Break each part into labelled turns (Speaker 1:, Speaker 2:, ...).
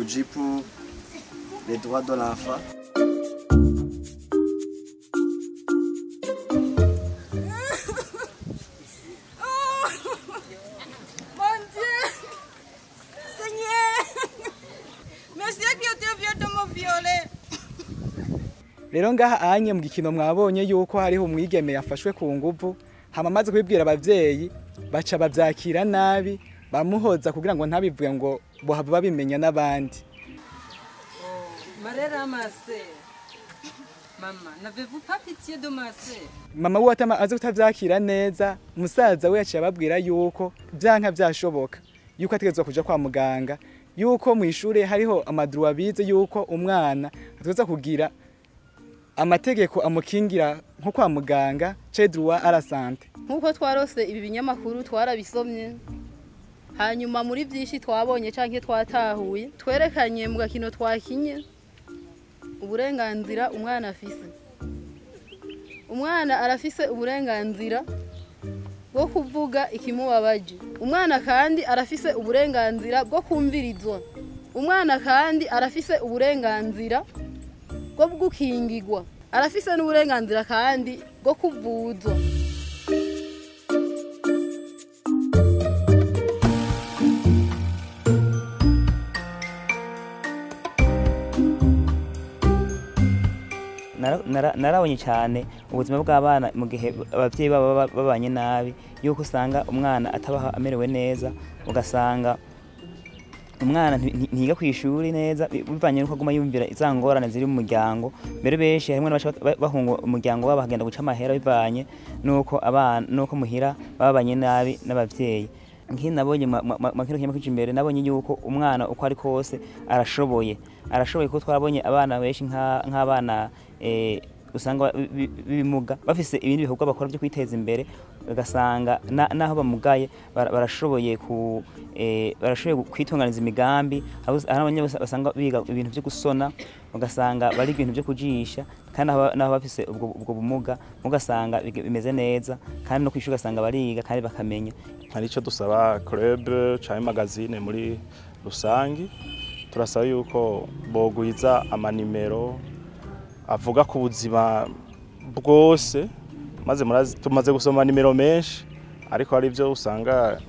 Speaker 1: bougie pour les droits de l'enfant.
Speaker 2: Rero ngaha anye mu gikino mwabonye yuko hariho umwigeme yafashwe ku nguvu hama maze kubibwira abavyeyi baca bavyakira nabi bamuhoza kugira ngo ntabivuye ngo bohava babimenya n'abandi.
Speaker 3: Marera mase. Mama, n'avez-vous pas pitié de ma sœur?
Speaker 2: Mama we atama azi kutavyakira neza, musaza we yaciye ababwira yuko vyanka vyashoboka yuko ategezwa kuja kwa muganga, yuko mu ishure hariho amadruwa bize yuko umwana ateza kugira amategeko amukingira nko kwa muganga cedruwa à la santé.
Speaker 4: Nkuko twarose ibi binyamakuru twarabisomye, hanyuma muri byinshi twabonye canke twatahuye twerekanye mu gakino twakinye uburenganzira umwana afise. Umwana arafise uburenganzira bwo kuvuga ikimubabaje. Umwana kandi arafise uburenganzira bwo kumvirizwa. Umwana kandi arafise uburenganzira bwo gukingirwa. Arafise n'uburenganzira kandi bwo kuvuzwa.
Speaker 5: Narabonye cyane ubuzima bw'abana mu gihe abavyeyi baba babanye nabi, yuko usanga umwana atabaha amerewe neza, ugasanga umwana ntiga kwishuri neza bivanye nuko aguma yumvira izangorane ziri mu muryango. Mbere benshi harimo bahunga umuryango wabo bagenda guca amahera bivanye nuko abana nuko muhira babanye nabi n'abavyeyi. Nkinabonye makino kimwe imbere nabonye yuko umwana uko ari kose arashoboye ko twabonye abana benshi nk'abana usanga bimuga bafise ibindi bihugu bakora byo kwiteza imbere, ugasanga naho bamugaye barashoboye kwitunganiza imigambi. Abanye basanga biga ibintu byo gusona, ugasanga bari ibintu byo kujisha, kandi naho bafise ubwo bumuga ugasanga bimeze neza, kandi no kwishura ugasanga bariga kandi bakamenya.
Speaker 6: Hari ico dusaba club cyangwa magazine muri rusangi, turasaba yuko bogwiza amanimero avuga ku buzima bwose, maze tumaze gusoma nimero menshi ariko hari byo usanga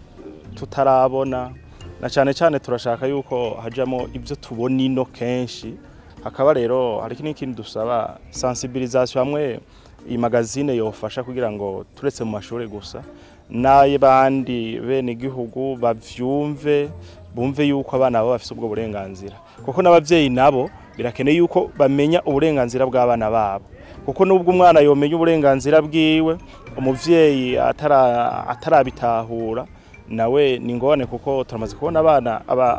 Speaker 6: tutarabona, na cyane cyane turashaka yuko hajamo ibyo tubona ino kenshi. Hakaba rero hari n'ikindi dusaba sensibilisation hamwe iyi magazine yofasha kugira ngo turetse mu mashuri gusa n'ay'abandi bene igihugu bavyumve, bumve yuko abana babo bafite ubwo burenganzira, kuko n'abavyeyi nabo birakeneye yuko bamenya uburenganzira bw'abana babo, kuko nubwo umwana yomenya uburenganzira bwiwe umuvyeyi atarabitahura nawe ni ngone, kuko turamaze kubona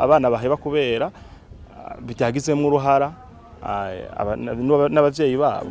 Speaker 6: abana baheba kubera bitagizemo uruhara n'abavyeyi babo.